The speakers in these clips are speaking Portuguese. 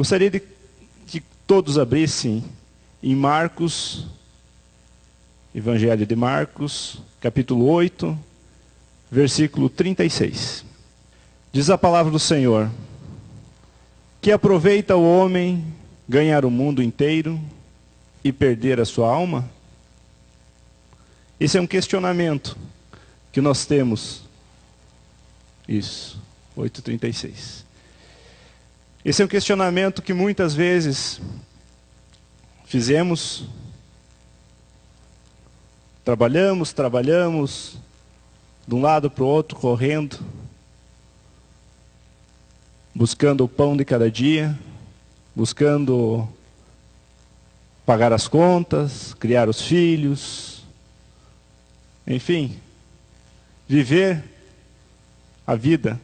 Gostaria de que todos abrissem em Marcos, Evangelho de Marcos, capítulo 8, versículo 36. Diz a palavra do Senhor: que aproveita o homem ganhar o mundo inteiro e perder a sua alma? Esse é um questionamento que nós temos. Isso, 8:36. Esse é um questionamento que muitas vezes fizemos. Trabalhamos, de um lado para o outro, correndo, buscando o pão de cada dia, buscando pagar as contas, criar os filhos, enfim, viver a vida.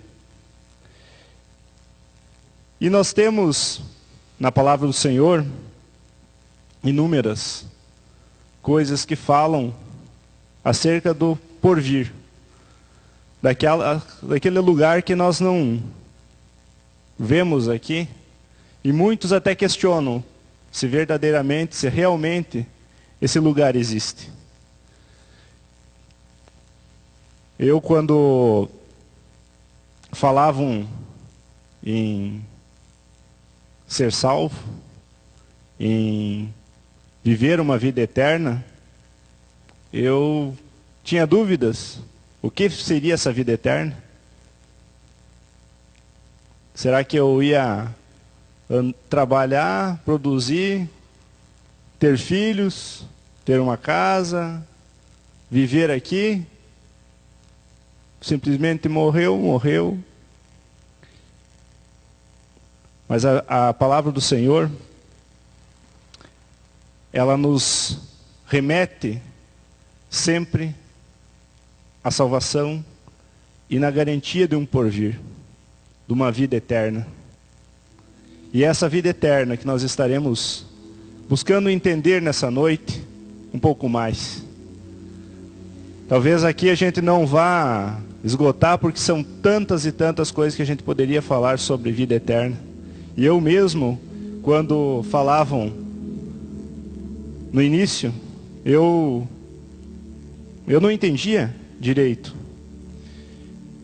E nós temos na palavra do Senhor inúmeras coisas que acerca do porvir, daquele lugar que nós não vemos aqui, e muitos até questionam se verdadeiramente, se realmente esse lugar existe. Eu, quando falavam em ser salvo, em viver uma vida eterna, eu tinha dúvidas. O que seria essa vida eterna? Será que eu ia trabalhar, produzir, ter filhos, ter uma casa, viver aqui? Simplesmente morreu. Mas a palavra do Senhor, ela nos remete sempre à salvação e na garantia de um porvir, de uma vida eterna. E essa vida eterna que nós estaremos buscando entender nessa noite um pouco mais. Talvez aqui a gente não vá esgotar, porque são tantas e tantas coisas que a gente poderia falar sobre vida eterna. E eu mesmo, quando falavam no início, eu não entendia direito.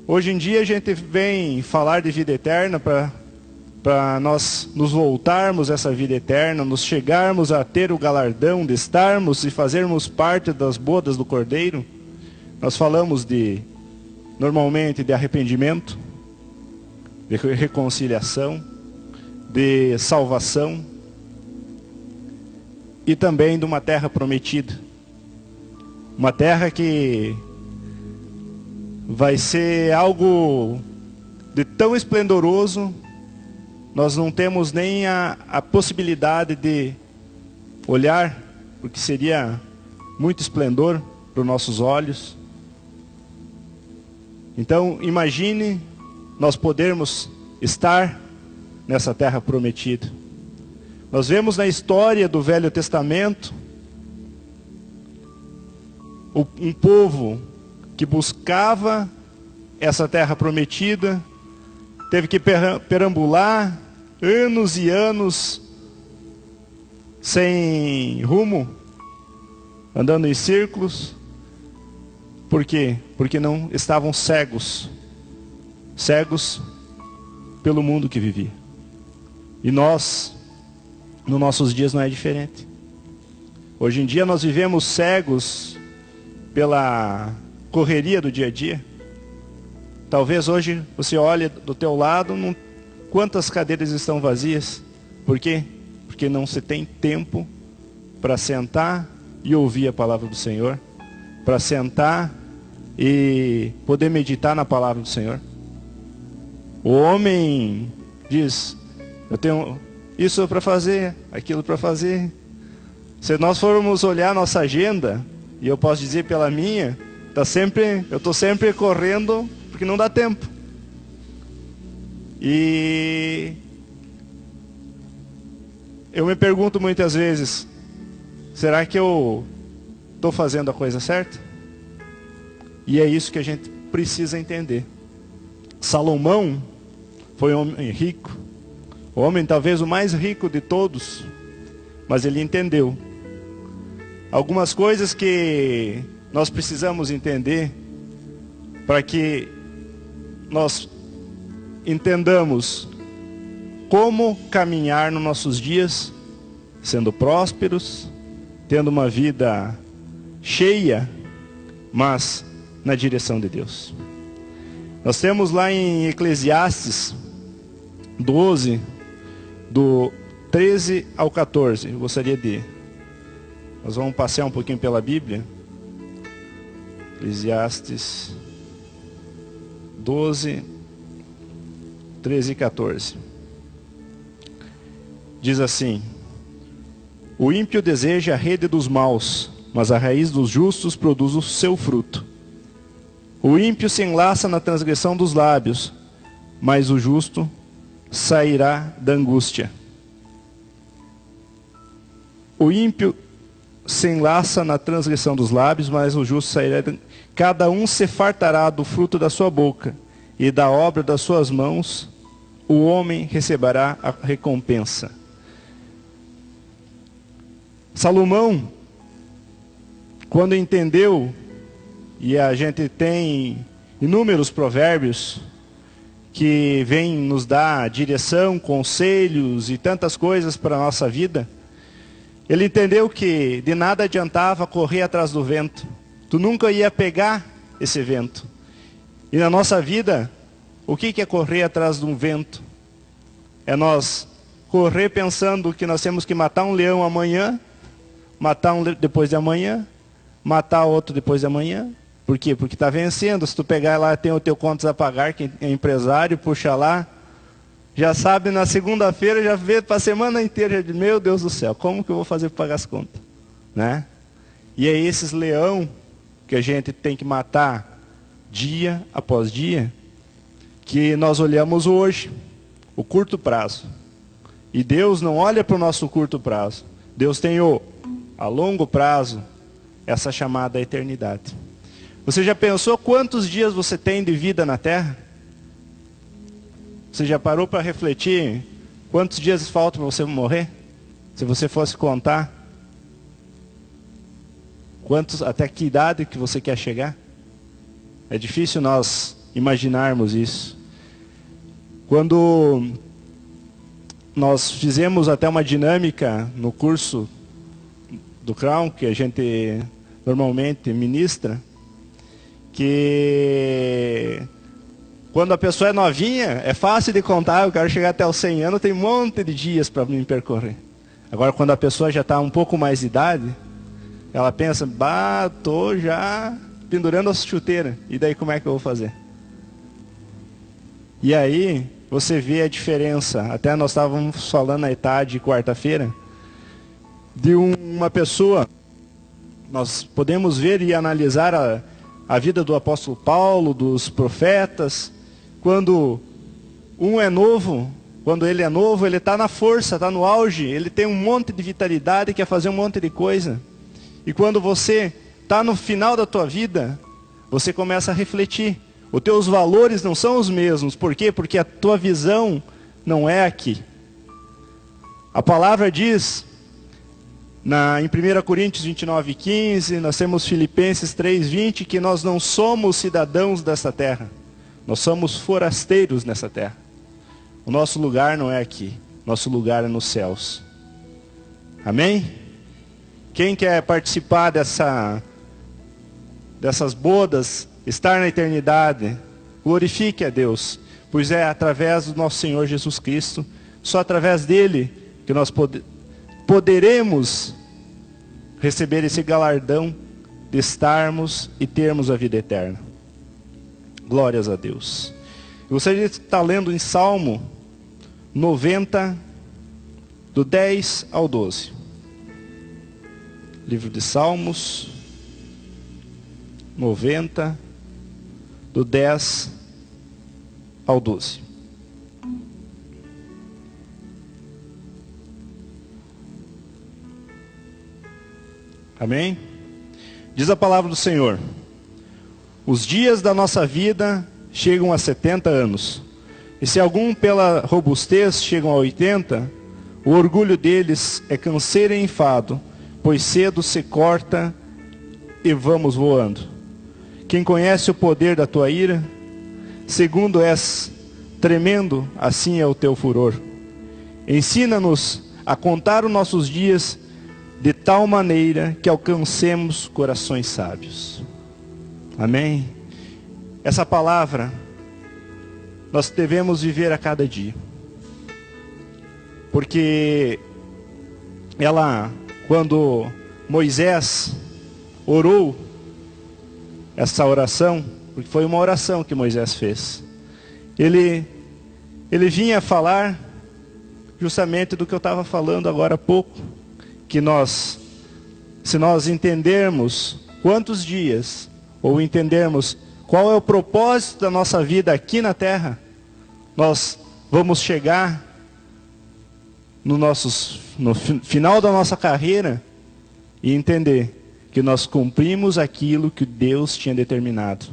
Hoje em dia a gente vem falar de vida eterna para nós nos voltarmos a essa vida eterna, nos chegarmos a ter o galardão de estarmos e fazermos parte das bodas do Cordeiro. Nós falamos normalmente de arrependimento, de reconciliação, de salvação e também de uma terra prometida. Uma terra que vai ser algo de tão esplendoroso, nós não temos nem a possibilidade de olhar, porque seria muito esplendor para os nossos olhos. Então, imagine nós podermos estar nessa terra prometida. Nós vemos na história do Velho Testamento um povo que buscava essa terra prometida, teve que perambular anos e anos sem rumo, andando em círculos. Por quê? Porque não estavam cegos pelo mundo que vivia. E nós, nos nossos dias, não é diferente. Hoje em dia nós vivemos cegos pela correria do dia a dia. Talvez hoje você olhe do teu lado, quantas cadeiras estão vazias? Por quê? Porque não se tem tempo para sentar e ouvir a palavra do Senhor, para sentar e poder meditar na palavra do Senhor. O homem diz: eu tenho isso para fazer, aquilo para fazer. Se nós formos olhar nossa agenda, e eu posso dizer pela minha, eu estou sempre correndo, porque não dá tempo. E eu me pergunto muitas vezes, será que eu estou fazendo a coisa certa? E é isso que a gente precisa entender. Salomão foi um homem rico, O homem talvez o mais rico de todos, mas ele entendeu algumas coisas que nós precisamos entender para que nós entendamos como caminhar nos nossos dias, sendo prósperos, tendo uma vida cheia, mas na direção de Deus. Nós temos lá em Eclesiastes 12, do 13 ao 14. Eu gostaria de... Nós vamos passear um pouquinho pela Bíblia. Eclesiastes 12, 13 e 14. Diz assim: o ímpio deseja a rede dos maus, mas a raiz dos justos produz o seu fruto. O ímpio se enlaça na transgressão dos lábios, mas o justo sairá da angústia. O ímpio se enlaça na transgressão dos lábios, mas o justo sairá da... Cada um se fartará do fruto da sua boca, e da obra das suas mãos o homem receberá a recompensa. Salomão, quando entendeu, e a gente tem inúmeros provérbios que vêm nos dar direção, conselhos e tantas coisas para a nossa vida, ele entendeu que de nada adiantava correr atrás do vento. Tu nunca ia pegar esse vento. E na nossa vida, o que é correr atrás de um vento? É nós correr pensando que nós temos que matar um leão amanhã, matar um depois de amanhã, matar outro depois de amanhã. Por quê? Porque está vencendo. Se tu pegar lá, tem o teu contas a pagar, quem é empresário, puxa lá, já sabe, na segunda-feira, já vê para a semana inteira, já diz, meu Deus do céu, como que eu vou fazer para pagar as contas? Né? E é esses leão que a gente tem que matar dia após dia, que nós olhamos hoje, o curto prazo. E Deus não olha para o nosso curto prazo. Deus tem a longo prazo, essa chamada eternidade. Você já pensou quantos dias você tem de vida na Terra? Você já parou para refletir quantos dias faltam para você morrer? Se você fosse contar, até que idade que você quer chegar? É difícil nós imaginarmos isso. Quando nós fizemos até uma dinâmica no curso do Crown, que a gente normalmente ministra, que quando a pessoa é novinha, é fácil de contar, eu quero chegar até os 100 anos, tem um monte de dias para me percorrer. Agora, quando a pessoa já está um pouco mais de idade, ela pensa, estou já pendurando as chuteiras, e daí como é que eu vou fazer? E aí, você vê a diferença. Até nós estávamos falando na tarde, quarta-feira, de uma pessoa, nós podemos ver e analisar a vida do apóstolo Paulo, dos profetas. Quando ele é novo, ele está na força, está no auge, ele tem um monte de vitalidade, quer fazer um monte de coisa. E quando você está no final da tua vida, você começa a refletir. Os teus valores não são os mesmos. Por quê? Porque a tua visão não é aqui. A palavra diz, em 1 Coríntios 29:15, nós temos Filipenses 3:20, que nós não somos cidadãos dessa terra. Nós somos forasteiros nessa terra. O nosso lugar não é aqui. Nosso lugar é nos céus. Amém? Quem quer participar dessas bodas, estar na eternidade, glorifique a Deus, pois é através do nosso Senhor Jesus Cristo, só através dele, que nós poderemos receber esse galardão de estarmos e termos a vida eterna. Glórias a Deus. Eu gostaria de estar lendo em Salmo 90, do 10 ao 12. Livro de Salmos 90, do 10 ao 12. Amém? Diz a palavra do Senhor: os dias da nossa vida chegam a 70 anos, E se algum pela robustez chegam a 80, o orgulho deles é canseiro e enfado, pois cedo se corta e vamos voando. Quem conhece o poder da tua ira, segundo és tremendo, assim é o teu furor. Ensina-nos a contar os nossos dias de tal maneira que alcancemos corações sábios. Amém? Essa palavra nós devemos viver a cada dia. Porque ela, quando Moisés orou essa oração, porque foi uma oração que Moisés fez, ele vinha falar justamente do que eu estava falando agora há pouco, que nós, se nós entendermos quantos dias, ou entendermos qual é o propósito da nossa vida aqui na terra, nós vamos chegar no final da nossa carreira e entender que nós cumprimos aquilo que Deus tinha determinado.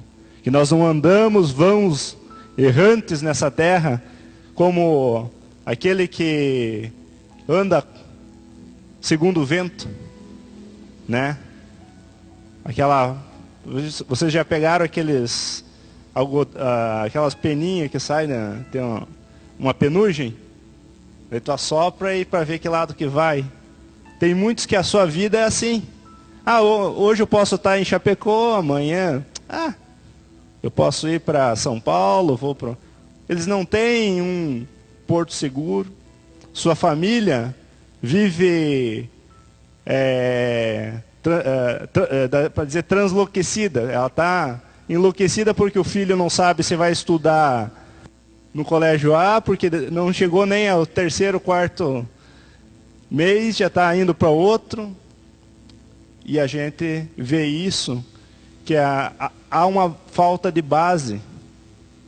Que nós não andamos vãos, errantes nessa terra, como aquele que anda segundo o vento, né? Vocês já pegaram aquelas peninhas que saem, né? Tem uma penugem, aí tu assopra e para ver que lado que vai. Tem muitos que a sua vida é assim. Hoje eu posso estar em Chapecó, amanhã eu posso ir para São Paulo, Eles não têm um porto seguro. Sua família vive, para dizer, transloquecida. Ela está enlouquecida porque o filho não sabe se vai estudar no colégio A, porque não chegou nem ao 3º, 4º mês, já está indo para outro. E a gente vê isso, que há uma falta de base.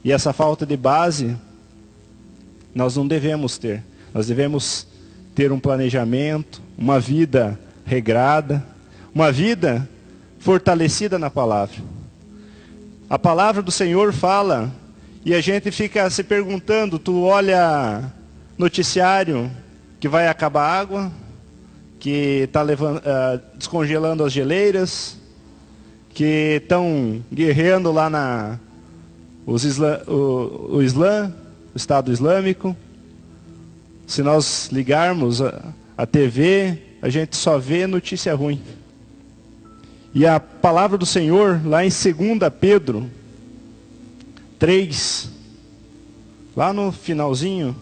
E essa falta de base, nós não devemos ter. Nós devemos ter um planejamento, uma vida regrada, uma vida fortalecida na palavra. A palavra do Senhor fala, e a gente fica se perguntando, tu olha noticiário que vai acabar a água, que está descongelando as geleiras, que estão guerreando lá o Estado Islâmico. Se nós ligarmos a TV, a gente só vê notícia ruim. E a palavra do Senhor, lá em 2 Pedro 3, lá no finalzinho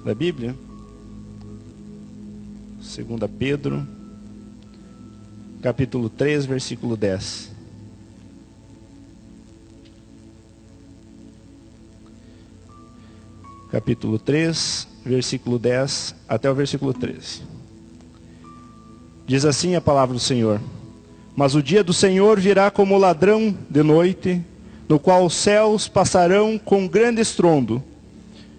da Bíblia, 2 Pedro, capítulo 3, versículo 10. Capítulo 3, versículo 10 até o versículo 13. Diz assim a palavra do Senhor: Mas o dia do Senhor virá como ladrão de noite, no qual os céus passarão com grande estrondo,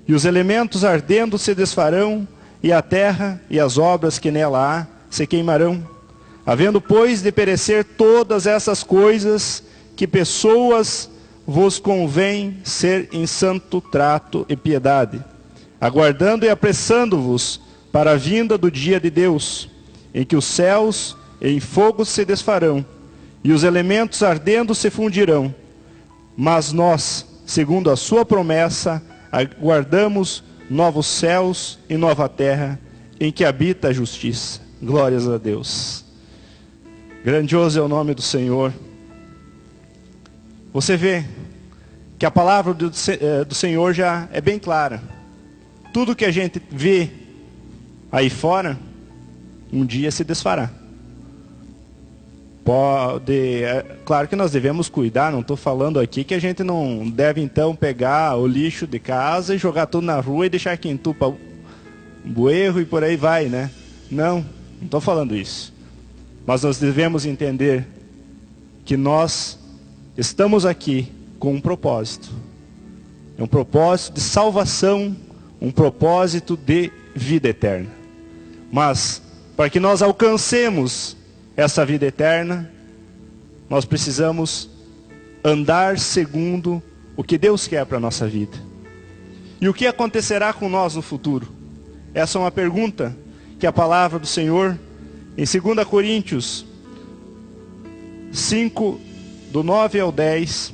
e os elementos ardendo se desfarão, e a terra e as obras que nela há se queimarão. Havendo, pois, de perecer todas essas coisas, que pessoas vos convém ser em santo trato e piedade, aguardando e apressando-vos para a vinda do dia de Deus, em que os céus em fogo se desfarão, e os elementos ardendo se fundirão. Mas nós, segundo a sua promessa, aguardamos novos céus e nova terra, em que habita a justiça. Glórias a Deus. Grandioso é o nome do Senhor. Você vê que a palavra do Senhor já é bem clara. Tudo que a gente vê aí fora, um dia se desfará. Claro que nós devemos cuidar, não estou falando aqui que a gente não deve então pegar o lixo de casa e jogar tudo na rua e deixar que entupa o bueiro e por aí vai, né? Não estou falando isso. Mas nós devemos entender que nós estamos aqui com um propósito. É um propósito de salvação, um propósito de vida eterna. Mas, para que nós alcancemos essa vida eterna, nós precisamos andar segundo o que Deus quer para a nossa vida. E o que acontecerá com nós no futuro? Essa é uma pergunta que a palavra do Senhor, em 2 Coríntios 5, do 9 ao 10,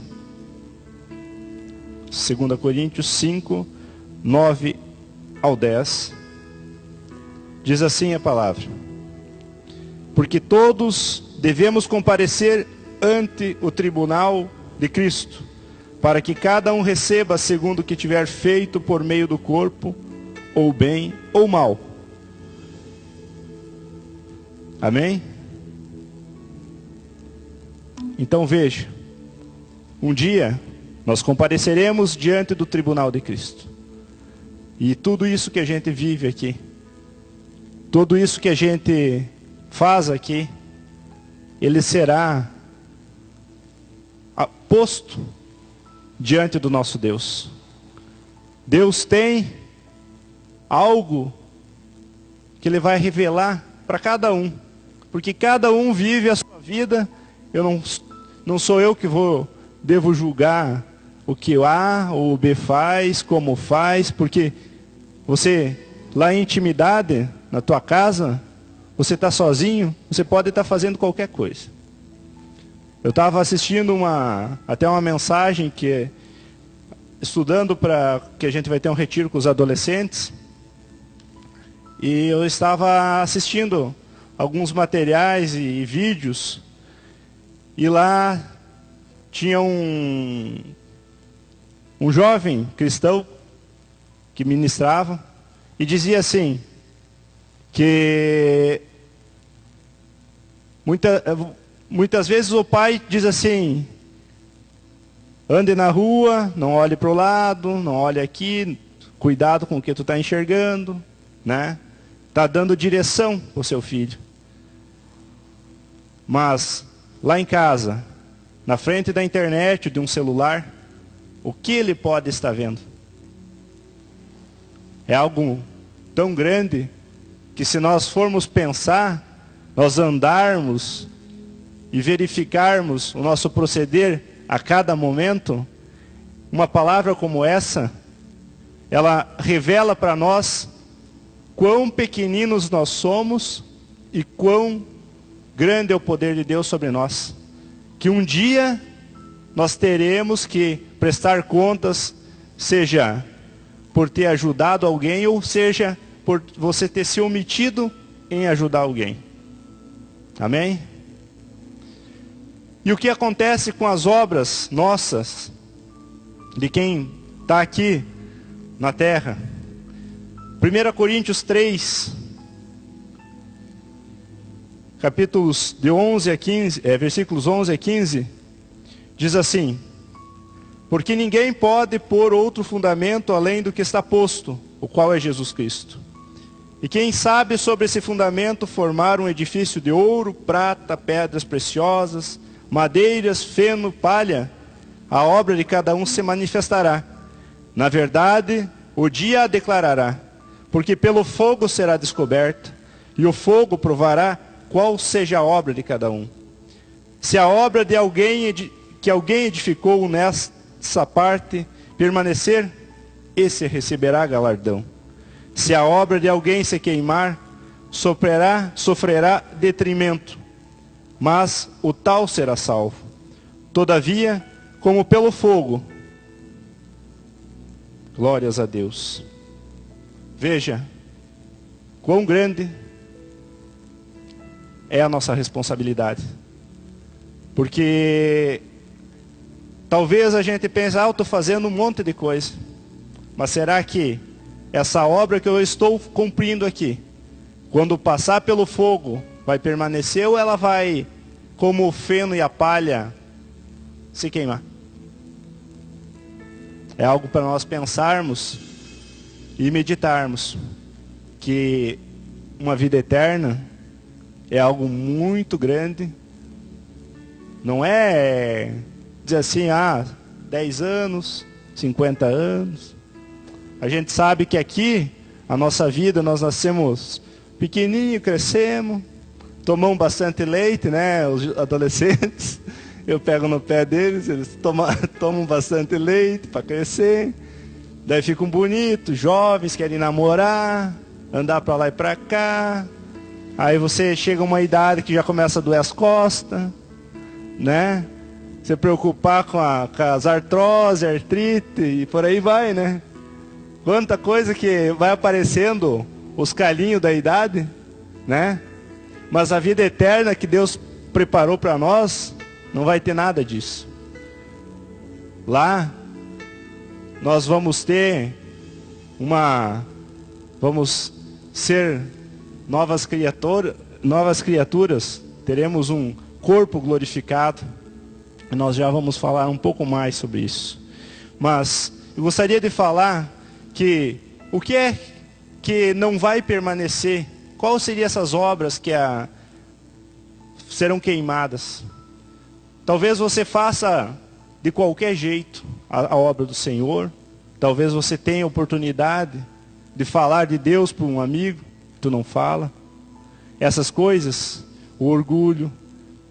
2 Coríntios 5, 9 ao 10, diz assim a palavra: porque todos devemos comparecer ante o tribunal de Cristo, para que cada um receba segundo o que tiver feito por meio do corpo, ou bem ou mal. Amém? Então veja, um dia nós compareceremos diante do tribunal de Cristo. E tudo isso que a gente vive aqui, tudo isso que a gente faz aqui, ele será posto diante do nosso Deus. Deus tem algo que Ele vai revelar para cada um, porque cada um vive a sua vida. Não sou eu que devo julgar o que A ou B faz, como faz, porque você, lá em intimidade, na tua casa, você está sozinho, você pode estar fazendo qualquer coisa. Eu estava assistindo até uma mensagem estudando para que a gente vai ter um retiro com os adolescentes. E eu estava assistindo alguns materiais e vídeos. E lá tinha um jovem cristão que ministrava e dizia assim, que muitas vezes o pai diz assim: ande na rua, não olhe para o lado, não olhe aqui, cuidado com o que tu está enxergando, né? Está dando direção para o seu filho. Mas lá em casa, na frente da internet, de um celular, o que ele pode estar vendo? É algo tão grande que, se nós formos pensar, nós andarmos e verificarmos o nosso proceder a cada momento, uma palavra como essa, ela revela para nós quão pequeninos nós somos e quão grande é o poder de Deus sobre nós. Que um dia nós teremos que prestar contas, seja por ter ajudado alguém, ou seja por você ter se omitido em ajudar alguém. Amém? E o que acontece com as obras nossas, de quem está aqui na terra? 1 Coríntios 3, capítulos de 11 a 15, versículos 11 a 15, diz assim: porque ninguém pode pôr outro fundamento além do que está posto, o qual é Jesus Cristo. E quem sabe sobre esse fundamento formar um edifício de ouro, prata, pedras preciosas, madeiras, feno, palha, a obra de cada um se manifestará. Na verdade, o dia a declarará, porque pelo fogo será descoberta, e o fogo provará qual seja a obra de cada um. Se a obra de alguém que alguém edificou nessa parte permanecer, esse receberá galardão. Se a obra de alguém se queimar, sofrerá detrimento, mas o tal será salvo. Todavia, como pelo fogo. Glórias a Deus. Veja quão grande é a nossa responsabilidade. Porque talvez a gente pense: eu estou fazendo um monte de coisa. Mas será que essa obra que eu estou cumprindo aqui, quando passar pelo fogo, vai permanecer, ou ela vai, como o feno e a palha, se queimar? É algo para nós pensarmos e meditarmos, que uma vida eterna é algo muito grande. Não é dizer assim, 10 anos, 50 anos. A gente sabe que aqui, a nossa vida, nós nascemos pequenininho, crescemos, tomamos bastante leite, né? Os adolescentes, eu pego no pé deles, eles tomam bastante leite para crescer. Daí ficam bonitos, jovens, querem namorar, andar para lá e para cá. Aí você chega a uma idade que já começa a doer as costas, né? Se preocupar com as artrose, artrite e por aí vai, né? Quanta coisa que vai aparecendo, os calinhos da idade, né? Mas a vida eterna que Deus preparou para nós, não vai ter nada disso. Lá, nós vamos ter vamos ser novas criaturas, teremos um corpo glorificado, e nós já vamos falar um pouco mais sobre isso. Mas eu gostaria de falar que o que é que não vai permanecer, quais seriam essas obras que serão queimadas? Talvez você faça de qualquer jeito a obra do Senhor, talvez você tenha oportunidade de falar de Deus para um amigo, tu não fala. Essas coisas, o orgulho,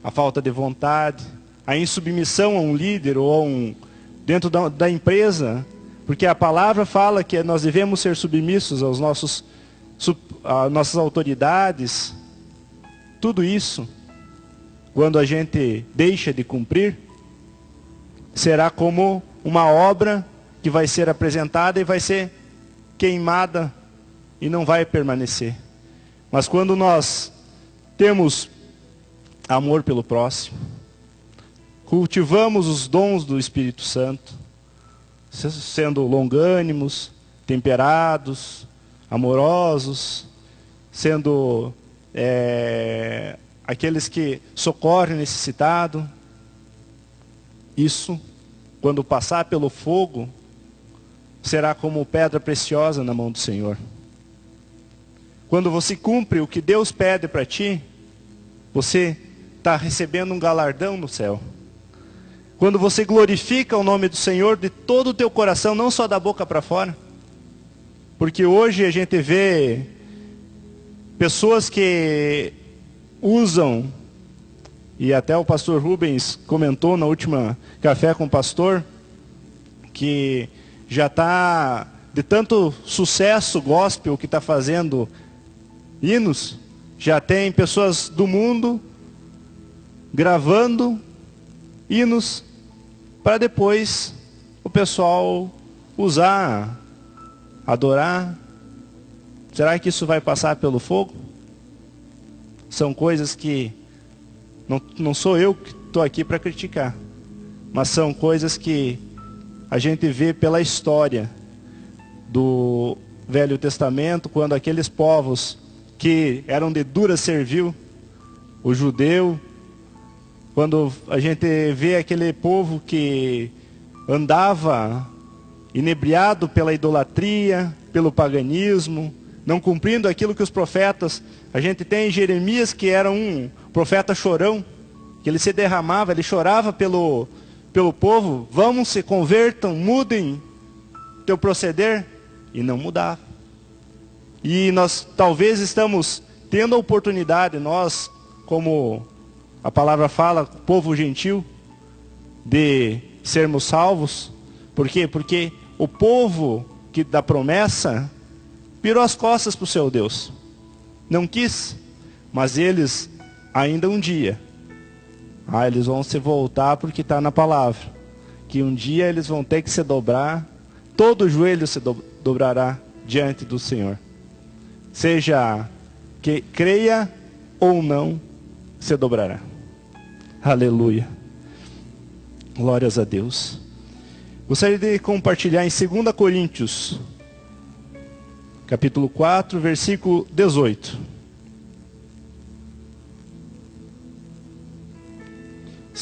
a falta de vontade, a insubmissão a um líder ou dentro da empresa, porque a palavra fala que nós devemos ser submissos às nossas autoridades. Tudo isso, quando a gente deixa de cumprir, será como uma obra que vai ser apresentada e vai ser queimada e não vai permanecer. Mas quando nós temos amor pelo próximo, cultivamos os dons do Espírito Santo, sendo longânimos, temperados, amorosos, sendo aqueles que socorrem o necessitado. Isso, quando passar pelo fogo, será como pedra preciosa na mão do Senhor. Quando você cumpre o que Deus pede para ti, você está recebendo um galardão no céu. Quando você glorifica o nome do Senhor de todo o teu coração, não só da boca para fora. Porque hoje a gente vê pessoas que usam, e até o pastor Rubens comentou na última Café com o Pastor, que já está de tanto sucesso gospel que está fazendo hinos, já tem pessoas do mundo gravando hinos para depois o pessoal usar, adorar. Será que isso vai passar pelo fogo? São coisas que não sou eu que estou aqui para criticar, mas são coisas que a gente vê pela história do Velho Testamento, quando aqueles povos que eram de dura servil, o judeu, quando a gente vê aquele povo que andava inebriado pela idolatria, pelo paganismo, não cumprindo aquilo que os profetas, a gente tem Jeremias, que era um profeta chorão, que ele se derramava, ele chorava pelo povo, vamos, se convertam, mudem teu proceder, e não mudava. E nós talvez estamos tendo a oportunidade, nós, como a palavra fala, povo gentil, de sermos salvos. Por quê? Porque o povo que da promessa virou as costas para o seu Deus. Não quis, mas eles ainda um dia, eles vão se voltar, porque está na palavra, que um dia eles vão ter que se dobrar, todo joelho se dobrará diante do Senhor. Seja que creia ou não, se dobrará. Aleluia. Glórias a Deus. Gostaria de compartilhar em 2 Coríntios, capítulo 4, versículo 18.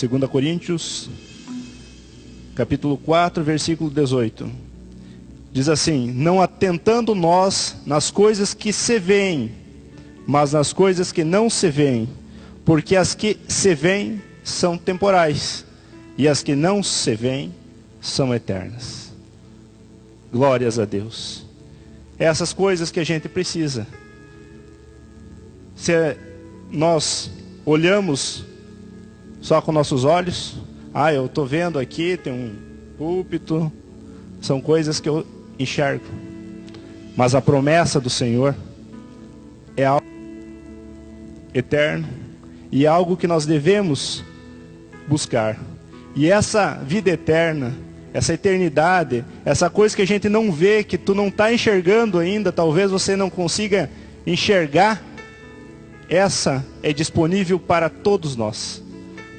2 Coríntios, capítulo 4, versículo 18. Diz assim: não atentando nós nas coisas que se veem, mas nas coisas que não se veem, porque as que se veem são temporais, e as que não se veem são eternas. Glórias a Deus. Essas coisas que a gente precisa. Se nós olhamos só com nossos olhos, eu estou vendo aqui, tem um púlpito, são coisas que eu enxergam. Mas a promessa do Senhor é algo eterno e algo que nós devemos buscar. E essa vida eterna, essa eternidade, essa coisa que a gente não vê, que tu não está enxergando ainda, talvez você não consiga enxergar, essa é disponível para todos nós.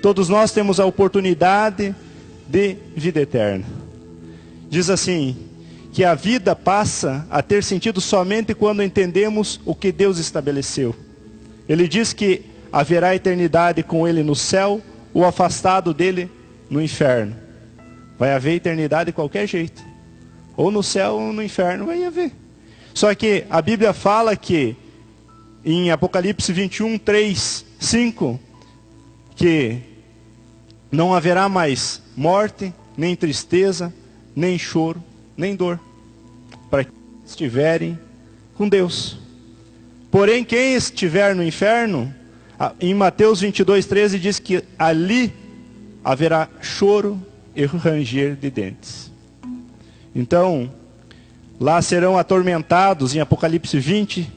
Todos nós temos a oportunidade de vida eterna. Diz assim, que a vida passa a ter sentido somente quando entendemos o que Deus estabeleceu. Ele diz que haverá eternidade com Ele no céu, ou afastado dele no inferno. Vai haver eternidade de qualquer jeito. Ou no céu ou no inferno vai haver. Só que a Bíblia fala que, em Apocalipse 21, 3, 5, que não haverá mais morte, nem tristeza, nem choro, nem dor, para que estiverem com Deus. Porém, quem estiver no inferno, em Mateus 22, 13, diz que ali haverá choro e ranger de dentes. Então, lá serão atormentados, em Apocalipse 20,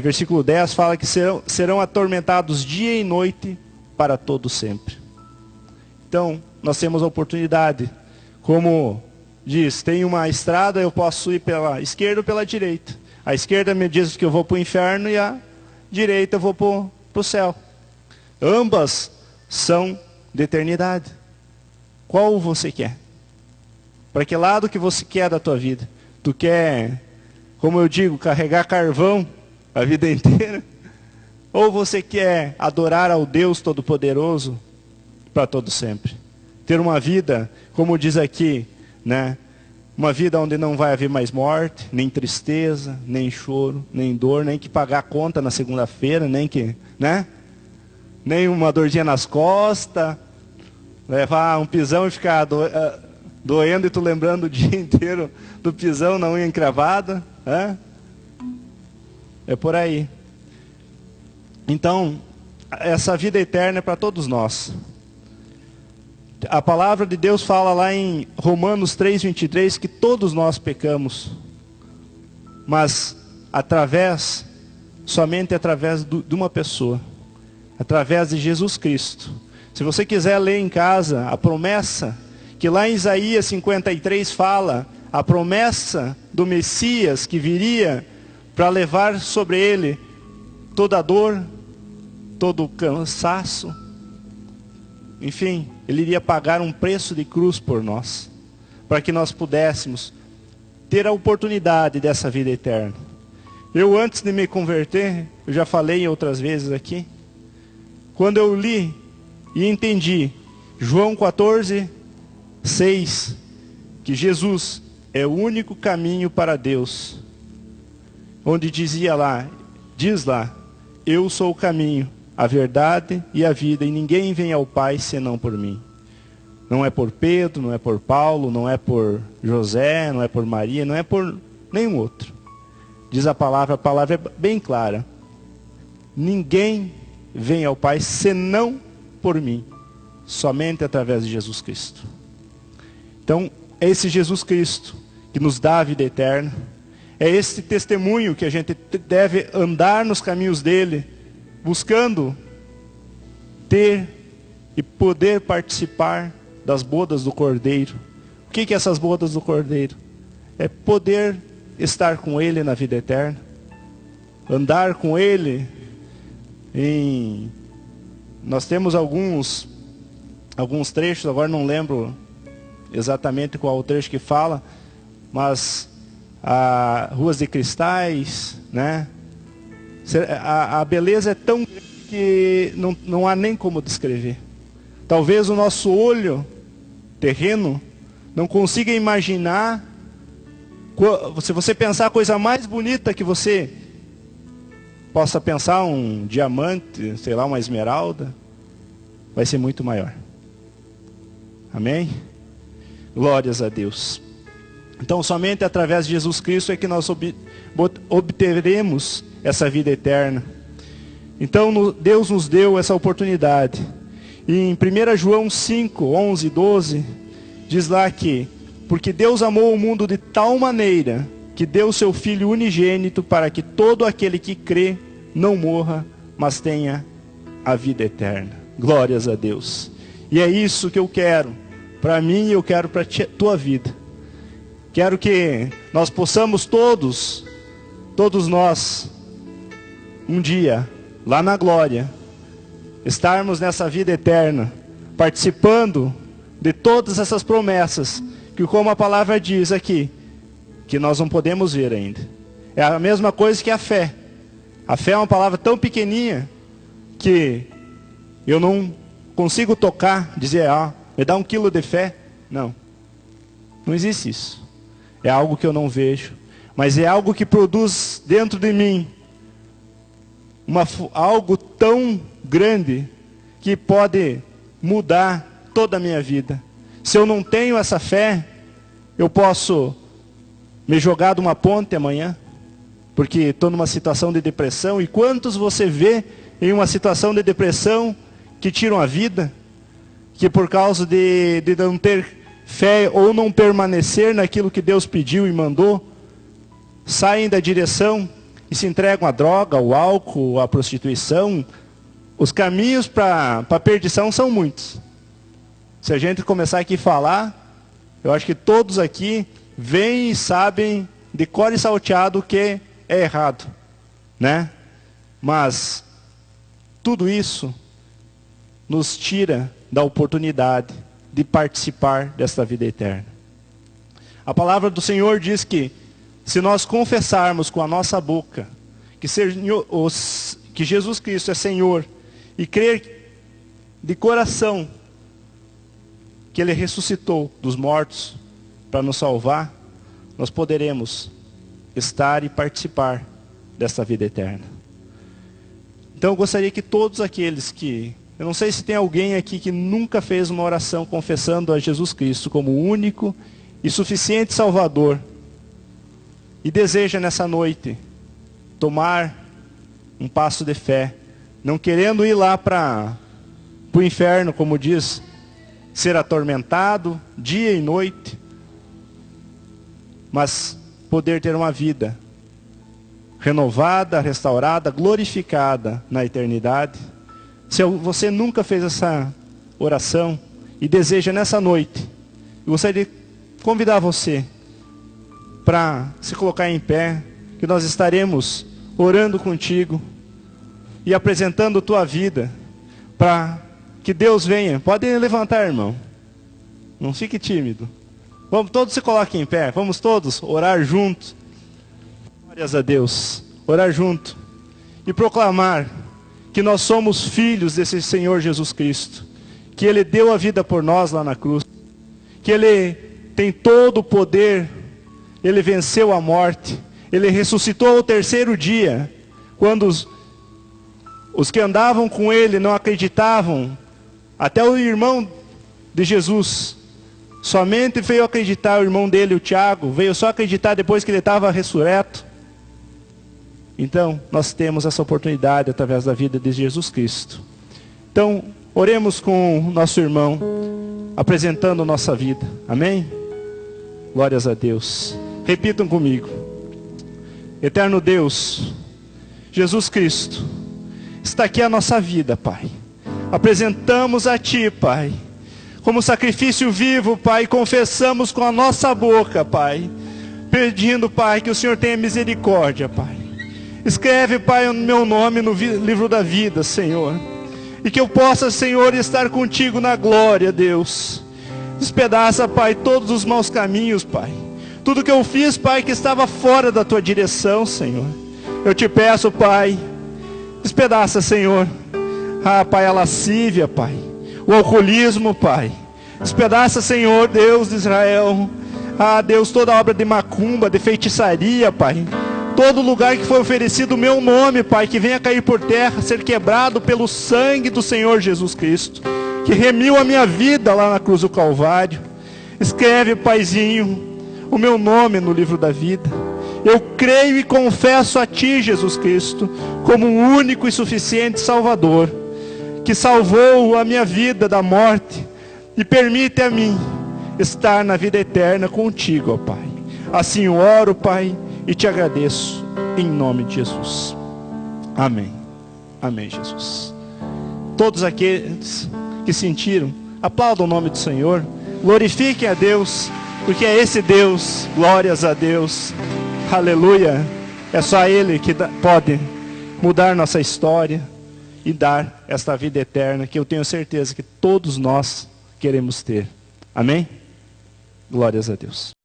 versículo 10, fala que serão atormentados dia e noite para todo sempre. Então, nós temos a oportunidade, como diz, tem uma estrada, eu posso ir pela esquerda ou pela direita. A esquerda me diz que eu vou para o inferno e a direita eu vou para o céu. Ambas são de eternidade. Qual você quer? Para que lado que você quer da tua vida? Tu quer, como eu digo, carregar carvão a vida inteira? Ou você quer adorar ao Deus Todo-Poderoso para todo sempre? Ter uma vida, como diz aqui, né? Uma vida onde não vai haver mais morte, nem tristeza, nem choro, nem dor, nem que pagar a conta na segunda-feira, nem que, né? Nem uma dorzinha nas costas, levar um pisão e ficar doendo e tu lembrando o dia inteiro do pisão na unha encravada, né? É por aí. Então, essa vida eterna é para todos nós. A palavra de Deus fala lá em Romanos 3:23 que todos nós pecamos, mas somente através de uma pessoa, através de Jesus Cristo. Se você quiser ler em casa a promessa, que lá em Isaías 53 fala, a promessa do Messias que viria para levar sobre ele toda a dor, todo o cansaço, enfim, ele iria pagar um preço de cruz por nós, para que nós pudéssemos ter a oportunidade dessa vida eterna. Eu, antes de me converter, eu já falei outras vezes aqui, quando eu li e entendi João 14, 6, que Jesus é o único caminho para Deus, onde diz lá, eu sou o caminho, a verdade e a vida, e ninguém vem ao Pai senão por mim. Não é por Pedro, não é por Paulo, não é por José, não é por Maria, não é por nenhum outro. Diz a palavra é bem clara. Ninguém vem ao Pai senão por mim, somente através de Jesus Cristo. Então, é esse Jesus Cristo que nos dá a vida eterna. É esse testemunho que a gente deve andar nos caminhos dele, buscando ter e poder participar das bodas do Cordeiro. O que é essas bodas do Cordeiro? É poder estar com ele na vida eterna, andar com ele nós temos alguns trechos, agora não lembro exatamente qual o trecho que fala, mas ruas de cristais, né? A beleza é tão grande que não há nem como descrever. Talvez o nosso olho terreno não consiga imaginar. Se você pensar a coisa mais bonita que você possa pensar, um diamante, sei lá, uma esmeralda, vai ser muito maior. Amém? Glórias a Deus. Então, somente através de Jesus Cristo é que nós obteremos essa vida eterna. Então, Deus nos deu essa oportunidade. E em 1 João 5, 11 e 12, diz lá que porque Deus amou o mundo de tal maneira que deu seu Filho unigênito para que todo aquele que crê não morra, mas tenha a vida eterna. Glórias a Deus. E é isso que eu quero para mim e eu quero para a tua vida. Quero que nós possamos todos nós, um dia, lá na glória, estarmos nessa vida eterna, participando de todas essas promessas, que como a palavra diz aqui, que nós não podemos ver ainda. É a mesma coisa que a fé. A fé é uma palavra tão pequenininha, que eu não consigo tocar, dizer, me dá 1 quilo de fé. Não. Não existe isso. É algo que eu não vejo, mas é algo que produz dentro de mim algo tão grande que pode mudar toda a minha vida. Se eu não tenho essa fé, eu posso me jogar de uma ponte amanhã, porque estou numa situação de depressão. E quantos você vê em uma situação de depressão que tiram a vida, que por causa de não ter fé ou não permanecer naquilo que Deus pediu e mandou, saem da direção e se entregam à droga, ao álcool, à prostituição. Os caminhos para a perdição são muitos. Se a gente começar aqui a falar, eu acho que todos aqui veem e sabem de cor e salteado o que é errado, né? Mas tudo isso nos tira da oportunidade de participar desta vida eterna. A palavra do Senhor diz que se nós confessarmos com a nossa boca que Jesus Cristo é Senhor e crer de coração que Ele ressuscitou dos mortos para nos salvar, nós poderemos estar e participar desta vida eterna. Então eu gostaria que todos aqueles que... Eu não sei se tem alguém aqui que nunca fez uma oração confessando a Jesus Cristo como o único e suficiente Salvador, e deseja nessa noite tomar um passo de fé, não querendo ir lá para o inferno, como diz, ser atormentado dia e noite, mas poder ter uma vida renovada, restaurada, glorificada na eternidade. Se você nunca fez essa oração e deseja nessa noite, eu gostaria de convidar você para se colocar em pé, que nós estaremos orando contigo e apresentando tua vida, para que Deus venha. Pode levantar, irmão. Não fique tímido. Vamos todos se coloquem em pé. Vamos todos orar juntos. Glórias a Deus. Orar junto e proclamar que nós somos filhos desse Senhor Jesus Cristo, que Ele deu a vida por nós lá na cruz, que Ele tem todo o poder, Ele venceu a morte, Ele ressuscitou ao 3º dia, quando os que andavam com Ele não acreditavam, até o irmão de Jesus, somente veio acreditar, o irmão dele, o Tiago, veio só acreditar depois que ele estava ressurreto. Então, nós temos essa oportunidade através da vida de Jesus Cristo. Então, oremos com o nosso irmão, apresentando nossa vida. Amém? Glórias a Deus. Repitam comigo. Eterno Deus, Jesus Cristo, está aqui a nossa vida, Pai. Apresentamos a Ti, Pai, como sacrifício vivo, Pai, confessamos com a nossa boca, Pai, pedindo, Pai, que o Senhor tenha misericórdia, Pai. Escreve, Pai, o meu nome no livro da vida, Senhor. E que eu possa, Senhor, estar contigo na glória, Deus. Despedaça, Pai, todos os maus caminhos, Pai. Tudo que eu fiz, Pai, que estava fora da Tua direção, Senhor. Eu te peço, Pai, despedaça, Senhor. Pai, a lascívia, Pai. O alcoolismo, Pai. Despedaça, Senhor, Deus de Israel. Deus, toda obra de macumba, de feitiçaria, Pai. Todo lugar que foi oferecido o meu nome, Pai, que venha cair por terra, ser quebrado pelo sangue do Senhor Jesus Cristo, que remiu a minha vida lá na cruz do Calvário. Escreve, Paizinho, o meu nome no livro da vida. Eu creio e confesso a Ti, Jesus Cristo, como o único e suficiente Salvador, que salvou a minha vida da morte, e permite a mim estar na vida eterna contigo, ó Pai. Assim eu oro, Pai, e te agradeço, em nome de Jesus. Amém. Amém, Jesus. Todos aqueles que sentiram, aplaudam o nome do Senhor, glorifiquem a Deus, porque é esse Deus, glórias a Deus, aleluia. É só Ele que pode mudar nossa história e dar esta vida eterna, que eu tenho certeza que todos nós queremos ter. Amém? Glórias a Deus.